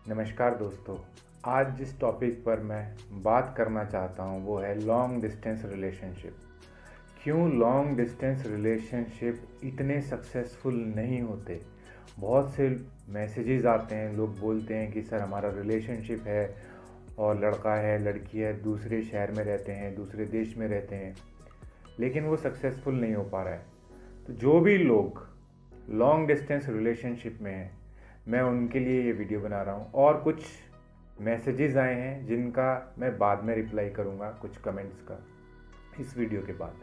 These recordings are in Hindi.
नमस्कार दोस्तों। आज जिस टॉपिक पर मैं बात करना चाहता हूँ वो है लॉन्ग डिस्टेंस रिलेशनशिप। क्यों लॉन्ग डिस्टेंस रिलेशनशिप इतने सक्सेसफुल नहीं होते। बहुत से मैसेजेस आते हैं, लोग बोलते हैं कि सर हमारा रिलेशनशिप है और लड़का है लड़की है, दूसरे शहर में रहते हैं, दूसरे देश में रहते हैं, लेकिन वो सक्सेसफुल नहीं हो पा रहा है। तो जो भी लोग लॉन्ग डिस्टेंस रिलेशनशिप में हैं, मैं उनके लिए ये वीडियो बना रहा हूँ। और कुछ मैसेजेस आए हैं जिनका मैं बाद में रिप्लाई करूँगा, कुछ कमेंट्स का, इस वीडियो के बाद।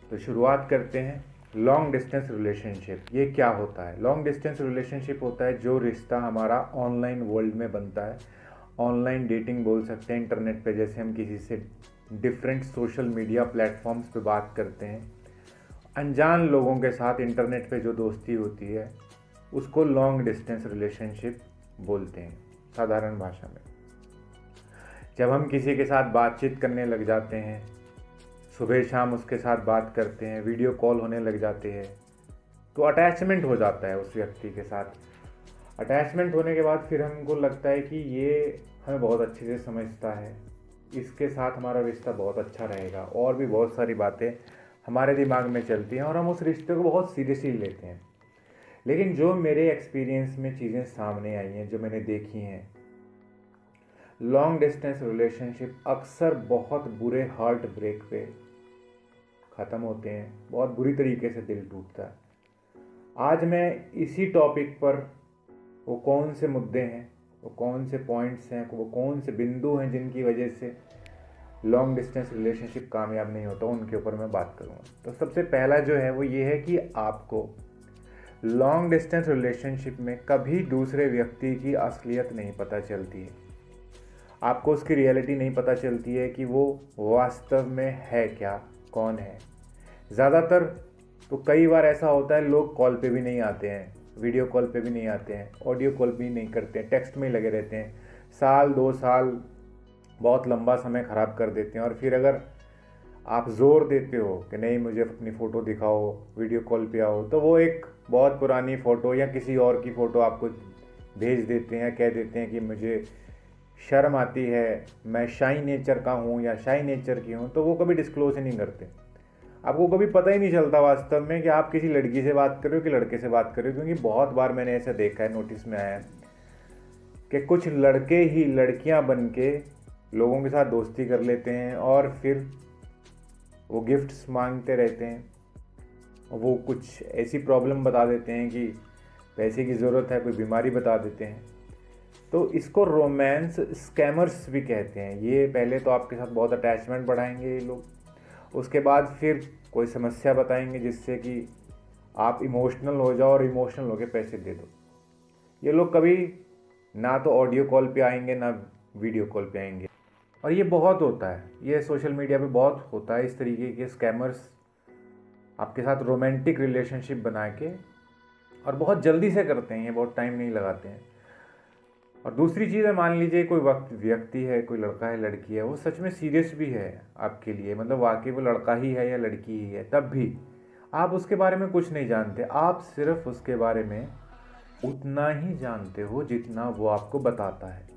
तो शुरुआत करते हैं। लॉन्ग डिस्टेंस रिलेशनशिप ये क्या होता है? लॉन्ग डिस्टेंस रिलेशनशिप होता है जो रिश्ता हमारा ऑनलाइन वर्ल्ड में बनता है। ऑनलाइन डेटिंग बोल सकते हैं, इंटरनेट पे जैसे हम किसी से डिफरेंट सोशल मीडिया प्लेटफॉर्म्स पे बात करते हैं, अनजान लोगों के साथ इंटरनेट पे जो दोस्ती होती है उसको लॉन्ग डिस्टेंस रिलेशनशिप बोलते हैं साधारण भाषा में। जब हम किसी के साथ बातचीत करने लग जाते हैं, सुबह शाम उसके साथ बात करते हैं, वीडियो कॉल होने लग जाते हैं, तो अटैचमेंट हो जाता है उस व्यक्ति के साथ। अटैचमेंट होने के बाद फिर हमको लगता है कि ये हमें बहुत अच्छे से समझता है, इसके साथ हमारा रिश्ता बहुत अच्छा रहेगा, और भी बहुत सारी बातें हमारे दिमाग में चलती हैं और हम उस रिश्ते को बहुत सीरियसली लेते हैं। लेकिन जो मेरे एक्सपीरियंस में चीज़ें सामने आई हैं, जो मैंने देखी हैं, लॉन्ग डिस्टेंस रिलेशनशिप अक्सर बहुत बुरे हार्ट ब्रेक पे ख़त्म होते हैं, बहुत बुरी तरीके से दिल टूटता है। आज मैं इसी टॉपिक पर, वो कौन से मुद्दे हैं, वो कौन से पॉइंट्स हैं, वो कौन से बिंदु हैं जिनकी वजह से लॉन्ग डिस्टेंस रिलेशनशिप कामयाब नहीं होता, उनके ऊपर मैं बात करूँगा। तो सबसे पहला जो है वो ये है कि आपको लॉन्ग डिस्टेंस रिलेशनशिप में कभी दूसरे व्यक्ति की असलियत नहीं पता चलती है। आपको उसकी रियलिटी नहीं पता चलती है कि वो वास्तव में है क्या, कौन है। ज़्यादातर तो कई बार ऐसा होता है, लोग कॉल पे भी नहीं आते हैं, वीडियो कॉल पे भी नहीं आते हैं, ऑडियो कॉल भी नहीं करते हैं, टेक्स्ट में ही लगे रहते हैं। साल 2 साल बहुत लंबा समय ख़राब कर देते हैं। और फिर अगर आप ज़ोर देते हो कि नहीं मुझे अपनी फ़ोटो दिखाओ, वीडियो कॉल पे आओ, तो वो एक बहुत पुरानी फ़ोटो या किसी और की फ़ोटो आपको भेज देते हैं, कह देते हैं कि मुझे शर्म आती है, मैं शाई नेचर का हूँ या शाई नेचर की हूँ। तो वो कभी डिस्क्लोज ही नहीं करते। आपको कभी पता ही नहीं चलता वास्तव में कि आप किसी लड़की से बात कर रहे हो कि लड़के से बात कर रहे हो, क्योंकि बहुत बार मैंने ऐसा देखा है, नोटिस में आया है कि कुछ लड़के ही लड़कियां बन के लोगों के साथ दोस्ती कर लेते हैं और फिर वो गिफ्ट्स मांगते रहते हैं। वो कुछ ऐसी प्रॉब्लम बता देते हैं कि पैसे की ज़रूरत है, कोई बीमारी बता देते हैं। तो इसको रोमांस स्कैमर्स भी कहते हैं। ये पहले तो आपके साथ बहुत अटैचमेंट बढ़ाएंगे ये लोग, उसके बाद फिर कोई समस्या बताएंगे जिससे कि आप इमोशनल हो जाओ और इमोशनल होकर पैसे दे दो। ये लोग कभी ना तो ऑडियो कॉल पे आएंगे ना वीडियो कॉल पे आएंगे। और ये बहुत होता है, ये सोशल मीडिया पे बहुत होता है। इस तरीके के स्कैमर्स आपके साथ रोमांटिक रिलेशनशिप बना के, और बहुत जल्दी से करते हैं, ये बहुत टाइम नहीं लगाते हैं। और दूसरी चीज़ है, मान लीजिए कोई व्यक्ति है, कोई लड़का है लड़की है, वो सच में सीरियस भी है आपके लिए, मतलब वाकई वो लड़का ही है या लड़की ही है, तब भी आप उसके बारे में कुछ नहीं जानते। आप सिर्फ उसके बारे में उतना ही जानते हो जितना वो आपको बताता है,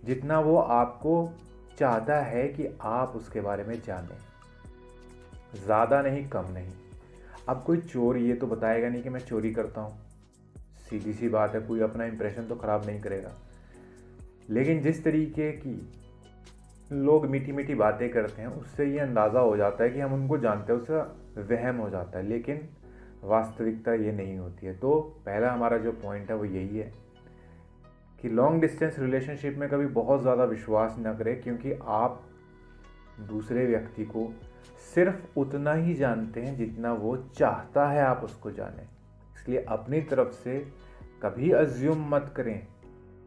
जितना वो आपको चाहता है कि आप उसके बारे में जानें, ज़्यादा नहीं कम नहीं। अब कोई चोर ये तो बताएगा नहीं कि मैं चोरी करता हूँ, सीधी सी बात है, कोई अपना इंप्रेशन तो ख़राब नहीं करेगा। लेकिन जिस तरीके की लोग मीठी मीठी बातें करते हैं, उससे ये अंदाज़ा हो जाता है कि हम उनको जानते हैं, उसका वहम हो जाता है, लेकिन वास्तविकता ये नहीं होती है। तो पहला हमारा जो पॉइंट है वो यही है कि लॉन्ग डिस्टेंस रिलेशनशिप में कभी बहुत ज़्यादा विश्वास न करें, क्योंकि आप दूसरे व्यक्ति को सिर्फ उतना ही जानते हैं जितना वो चाहता है आप उसको जानें। इसलिए अपनी तरफ से कभी अज्यूम मत करें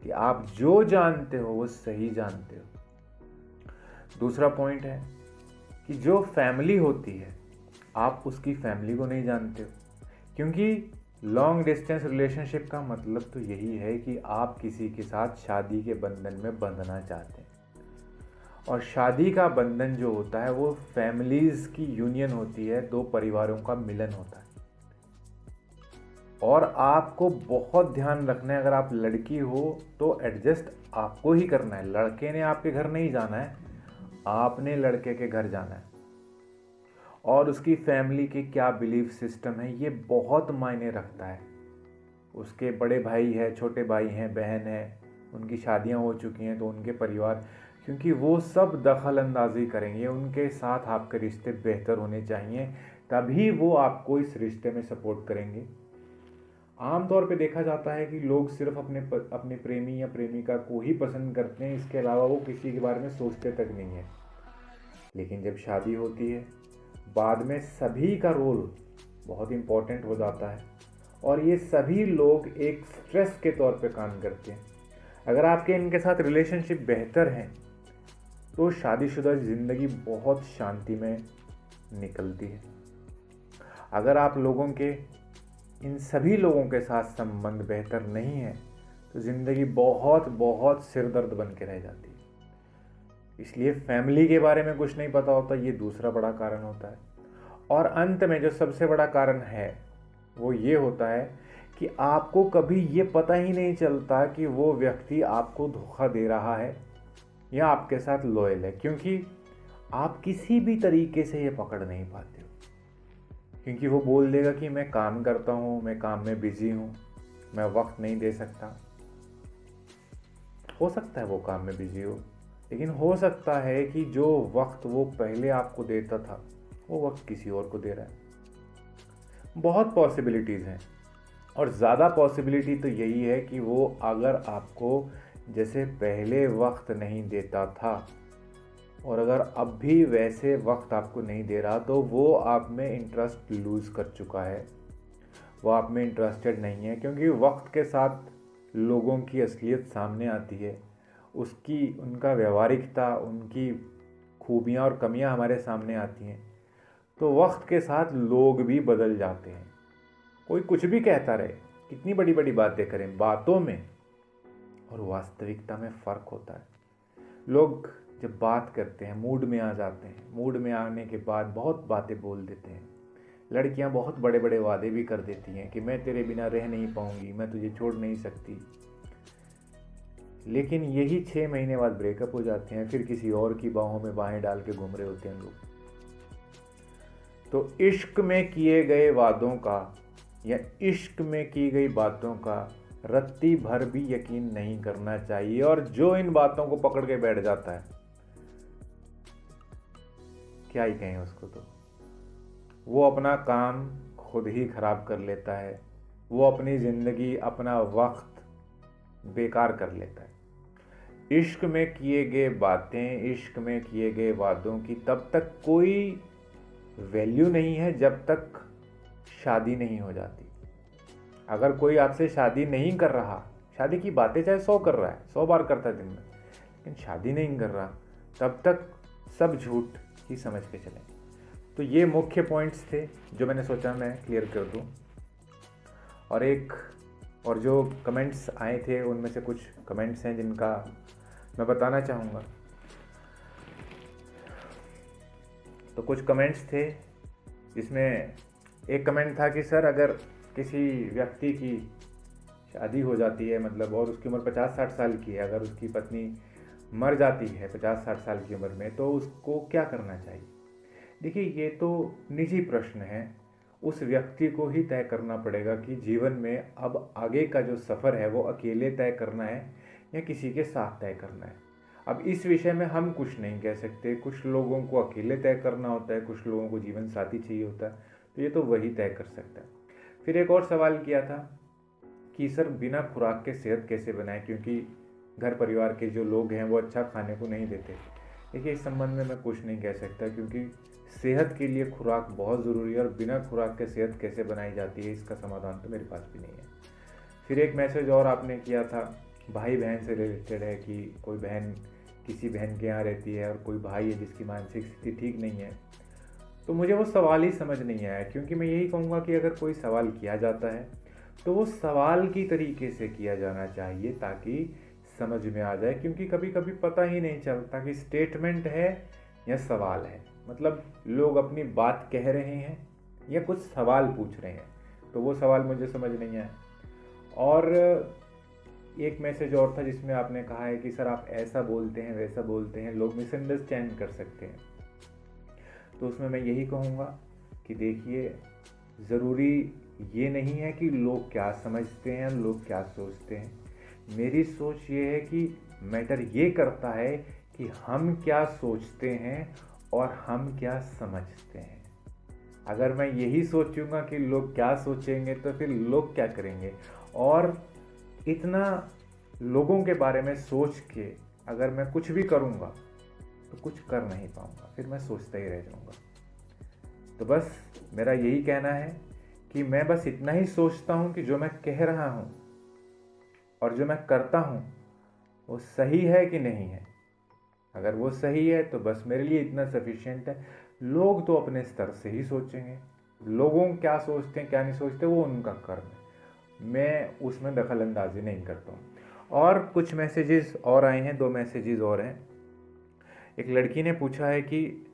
कि आप जो जानते हो वो सही जानते हो। दूसरा पॉइंट है कि जो फैमिली होती है, आप उसकी फैमिली को नहीं जानते हो, क्योंकि लॉन्ग डिस्टेंस रिलेशनशिप का मतलब तो यही है कि आप किसी के साथ शादी के बंधन में बंधना चाहते हैं। और शादी का बंधन जो होता है वो फैमिलीज़ की यूनियन होती है, दो परिवारों का मिलन होता है। और आपको बहुत ध्यान रखना है, अगर आप लड़की हो तो एडजस्ट आपको ही करना है। लड़के ने आपके घर नहीं जाना है, आपने लड़के के घर जाना है। और उसकी फैमिली के क्या बिलीफ सिस्टम है ये बहुत मायने रखता है। उसके बड़े भाई है, छोटे भाई हैं, बहन है, उनकी शादियां हो चुकी हैं तो उनके परिवार, क्योंकि वो सब दखल अंदाजी करेंगे। उनके साथ आपके रिश्ते बेहतर होने चाहिए, तभी वो आपको इस रिश्ते में सपोर्ट करेंगे। आमतौर पे देखा जाता है कि लोग सिर्फ अपने प्रेमी या प्रेमिका को ही पसंद करते हैं, इसके अलावा वो किसी के बारे में सोचते तक नहीं है। लेकिन जब शादी होती है, बाद में सभी का रोल बहुत इम्पोर्टेंट हो जाता है और ये सभी लोग एक स्ट्रेस के तौर पे काम करते हैं। अगर आपके इनके साथ रिलेशनशिप बेहतर है तो शादीशुदा ज़िंदगी बहुत शांति में निकलती है। अगर आप लोगों के इन सभी लोगों के साथ संबंध बेहतर नहीं है तो ज़िंदगी बहुत बहुत सिरदर्द बन के रह जाती है। इसलिए फैमिली के बारे में कुछ नहीं पता होता, ये दूसरा बड़ा कारण होता है। और अंत में जो सबसे बड़ा कारण है वो ये होता है कि आपको कभी ये पता ही नहीं चलता कि वो व्यक्ति आपको धोखा दे रहा है या आपके साथ लॉयल है, क्योंकि आप किसी भी तरीके से ये पकड़ नहीं पाते हो। क्योंकि वो बोल देगा कि मैं काम करता हूँ, मैं काम में बिजी हूँ, मैं वक्त नहीं दे सकता। हो सकता है वो काम में बिजी हो, लेकिन हो सकता है कि जो वक्त वो पहले आपको देता था वो वक्त किसी और को दे रहा है। बहुत पॉसिबिलिटीज़ हैं और ज़्यादा पॉसिबिलिटी तो यही है कि वो अगर आपको जैसे पहले वक्त नहीं देता था और अगर अब भी वैसे वक्त आपको नहीं दे रहा तो वो आप में इंटरेस्ट लूज़ कर चुका है, वो आप में इंटरेस्टेड नहीं है। क्योंकि वक्त के साथ लोगों की असलियत सामने आती है, उनका व्यवहारिकता, उनकी खूबियाँ और कमियाँ हमारे सामने आती हैं। तो वक्त के साथ लोग भी बदल जाते हैं। कोई कुछ भी कहता रहे, कितनी बड़ी बड़ी बातें करें, बातों में और वास्तविकता में फ़र्क होता है। लोग जब बात करते हैं मूड में आ जाते हैं, मूड में आने के बाद बहुत बातें बोल देते हैं। लड़कियां बहुत बड़े बड़े वादे भी कर देती हैं कि मैं तेरे बिना रह नहीं पाऊंगी, मैं तुझे छोड़ नहीं सकती। लेकिन यही 6 महीने बाद ब्रेकअप हो जाते हैं, फिर किसी और की बाहों में बाहें डाल के घूम रहे होते हैं लोग। तो इश्क में किए गए वादों का या इश्क में की गई बातों का रत्ती भर भी यकीन नहीं करना चाहिए। और जो इन बातों को पकड़ के बैठ जाता है, क्या ही कहें उसको, तो वो अपना काम खुद ही खराब कर लेता है, वो अपनी ज़िंदगी, अपना वक्त बेकार कर लेता है। इश्क में किए गए बातें, इश्क में किए गए वादों की तब तक कोई वैल्यू नहीं है जब तक शादी नहीं हो जाती। अगर कोई आपसे शादी नहीं कर रहा, शादी की बातें चाहे 100 कर रहा है, 100 बार करता है दिन में, लेकिन शादी नहीं कर रहा, तब तक सब झूठ ही समझ के चलें। तो ये मुख्य पॉइंट्स थे जो मैंने सोचा मैं क्लियर कर दूं। और जो कमेंट्स आए थे उनमें से कुछ कमेंट्स हैं जिनका मैं बताना चाहूँगा। तो कुछ कमेंट्स थे जिसमें एक कमेंट था कि सर अगर किसी व्यक्ति की शादी हो जाती है, मतलब और उसकी उम्र 50-60 साल की है, अगर उसकी पत्नी मर जाती है 50-60 साल की उम्र में, तो उसको क्या करना चाहिए। देखिए, ये तो निजी प्रश्न है, उस व्यक्ति को ही तय करना पड़ेगा कि जीवन में अब आगे का जो सफ़र है वो अकेले तय करना है या किसी के साथ तय करना है। अब इस विषय में हम कुछ नहीं कह सकते। कुछ लोगों को अकेले तय करना होता है, कुछ लोगों को जीवन साथी चाहिए होता है, तो ये तो वही तय कर सकता है। फिर एक और सवाल किया था कि सर बिना खुराक के सेहत कैसे बनाए, क्योंकि घर परिवार के जो लोग हैं वो अच्छा खाने को नहीं देते। देखिए, इस संबंध में मैं कुछ नहीं कह सकता, क्योंकि सेहत के लिए खुराक बहुत ज़रूरी है और बिना खुराक के सेहत कैसे बनाई जाती है इसका समाधान तो मेरे पास भी नहीं है। फिर एक मैसेज और आपने किया था भाई बहन से रिलेटेड है कि कोई बहन किसी बहन के यहाँ रहती है और कोई भाई है जिसकी मानसिक स्थिति ठीक नहीं है। तो मुझे वो सवाल ही समझ नहीं आया, क्योंकि मैं यही कहूँगा कि अगर कोई सवाल किया जाता है तो वो सवाल की तरीके से किया जाना चाहिए ताकि समझ में आ जाए। क्योंकि कभी कभी पता ही नहीं चलता कि स्टेटमेंट है या सवाल है, मतलब लोग अपनी बात कह रहे हैं या कुछ सवाल पूछ रहे हैं। तो वो सवाल मुझे समझ नहीं आया। और एक मैसेज और था जिसमें आपने कहा है कि सर आप ऐसा बोलते हैं वैसा बोलते हैं, लोग मिसअंडरस्टैंड कर सकते हैं। तो उसमें मैं यही कहूँगा कि देखिए, ज़रूरी ये नहीं है कि लोग क्या समझते हैं, लोग क्या सोचते हैं। मेरी सोच ये है कि मैटर ये करता है कि हम क्या सोचते हैं और हम क्या समझते हैं। अगर मैं यही सोचूंगा कि लोग क्या सोचेंगे तो फिर लोग क्या करेंगे, और इतना लोगों के बारे में सोच के अगर मैं कुछ भी करूंगा तो कुछ कर नहीं पाऊंगा, फिर मैं सोचता ही रह जाऊंगा। तो बस मेरा यही कहना है कि मैं बस इतना ही सोचता हूं कि जो मैं कह रहा हूं और जो मैं करता हूं वो सही है कि नहीं है। अगर वो सही है तो बस मेरे लिए इतना सफिशिएंट है। लोग तो अपने स्तर से ही सोचेंगे, लोगों क्या सोचते हैं क्या नहीं सोचते वो उनका कर्म है, मैं उसमें दखल अंदाजी नहीं करता हूँ। और कुछ मैसेजेस और आए हैं, 2 मैसेजेस और हैं। एक लड़की ने पूछा है कि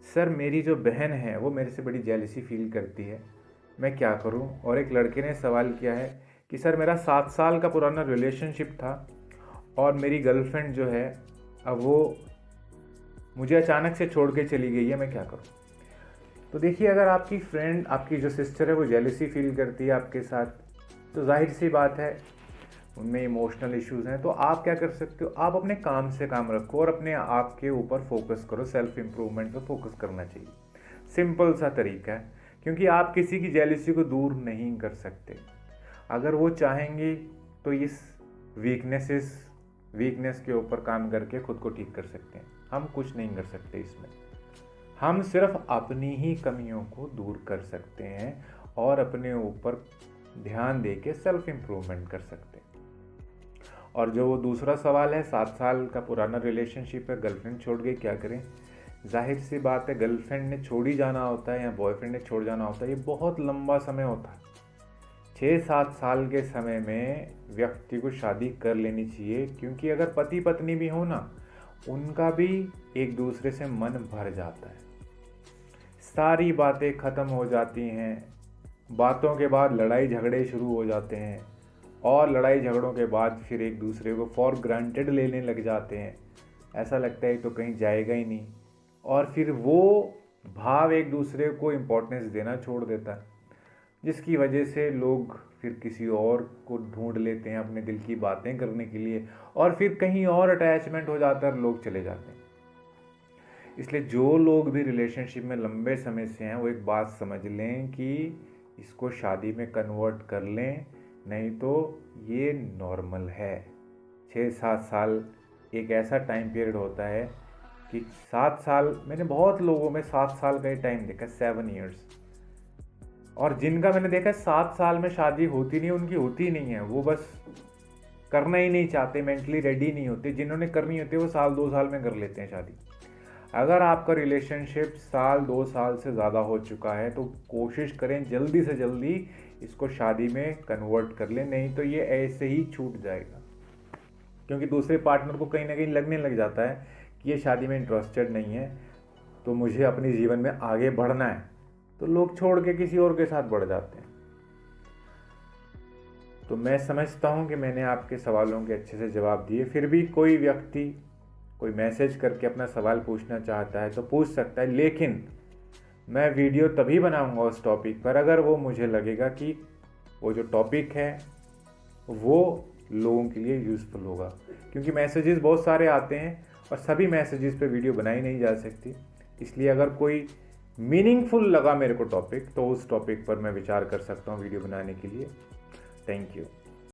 सर मेरी जो बहन है वो मेरे से बड़ी जेलसी फील करती है, मैं क्या करूं। और एक लड़के ने सवाल किया है कि सर मेरा 7 साल का पुराना रिलेशनशिप था और मेरी गर्लफ्रेंड जो है अब वो मुझे अचानक से छोड़ के चली गई है, मैं क्या करूं। तो देखिए, अगर आपकी फ्रेंड, आपकी जो सिस्टर है वो जेलसी फील करती है आपके साथ, तो जाहिर सी बात है उनमें इमोशनल इश्यूज़ हैं। तो आप क्या कर सकते हो, आप अपने काम से काम रखो और अपने आप के ऊपर फोकस करो, सेल्फ इम्प्रूवमेंट पर फोकस करना चाहिए। सिंपल सा तरीका है, क्योंकि आप किसी की जेलसी को दूर नहीं कर सकते। अगर वो चाहेंगे तो इस वीकनेस के ऊपर काम करके खुद को ठीक कर सकते हैं। हम कुछ नहीं कर सकते इसमें, हम सिर्फ अपनी ही कमियों को दूर कर सकते हैं और अपने ऊपर ध्यान दे के सेल्फ इम्प्रूवमेंट कर सकते हैं। और जो वो दूसरा सवाल है, 7 साल का पुराना रिलेशनशिप है, गर्लफ्रेंड छोड़ गई, क्या करें। जाहिर सी बात है, गर्लफ्रेंड ने छोड़ ही जाना होता है या बॉयफ्रेंड ने छोड़ जाना होता है, ये बहुत लंबा समय होता है। 6-7 साल के समय में व्यक्ति को शादी कर लेनी चाहिए, क्योंकि अगर पति पत्नी भी हो ना, उनका भी एक दूसरे से मन भर जाता है, सारी बातें ख़त्म हो जाती हैं, बातों के बाद लड़ाई झगड़े शुरू हो जाते हैं और लड़ाई झगड़ों के बाद फिर एक दूसरे को फॉर ग्रांटेड लेने लग जाते हैं। ऐसा लगता है तो कहीं जाएगा ही नहीं, और फिर वो भाव एक दूसरे को इम्पोर्टेंस देना छोड़ देता है, जिसकी वजह से लोग फिर किसी और को ढूंढ लेते हैं अपने दिल की बातें करने के लिए, और फिर कहीं और अटैचमेंट हो जाता है, लोग चले जाते हैं। इसलिए जो लोग भी रिलेशनशिप में लंबे समय से हैं वो एक बात समझ लें कि इसको शादी में कन्वर्ट कर लें, नहीं तो ये नॉर्मल है। 6-7 साल एक ऐसा टाइम पीरियड होता है कि 7 साल, मैंने बहुत लोगों में 7 साल का ही टाइम देखा, 7 ईयर्स। और जिनका मैंने देखा 7 साल में शादी होती नहीं, उनकी होती नहीं है, वो बस करना ही नहीं चाहते, मेंटली रेडी नहीं होते। जिन्होंने करनी होती है वो 1-2 साल में कर लेते हैं शादी। अगर आपका रिलेशनशिप 1-2 साल से ज़्यादा हो चुका है तो कोशिश करें जल्दी से जल्दी इसको शादी में कन्वर्ट कर लें, नहीं तो ये ऐसे ही छूट जाएगा। क्योंकि दूसरे पार्टनर को कहीं ना कहीं लगने लग जाता है कि ये शादी में इंटरेस्टेड नहीं है, तो मुझे अपने जीवन में आगे बढ़ना है, तो लोग छोड़ के किसी और के साथ बढ़ जाते हैं। तो मैं समझता हूँ कि मैंने आपके सवालों के अच्छे से जवाब दिए। फिर भी कोई व्यक्ति कोई मैसेज करके अपना सवाल पूछना चाहता है तो पूछ सकता है, लेकिन मैं वीडियो तभी बनाऊंगा उस टॉपिक पर अगर वो मुझे लगेगा कि वो जो टॉपिक है वो लोगों के लिए यूज़फुल होगा। क्योंकि मैसेजेस बहुत सारे आते हैं और सभी मैसेजेस पे वीडियो बनाई नहीं जा सकती, इसलिए अगर कोई मीनिंगफुल लगा मेरे को टॉपिक तो उस टॉपिक पर मैं विचार कर सकता हूँ वीडियो बनाने के लिए। Thank you.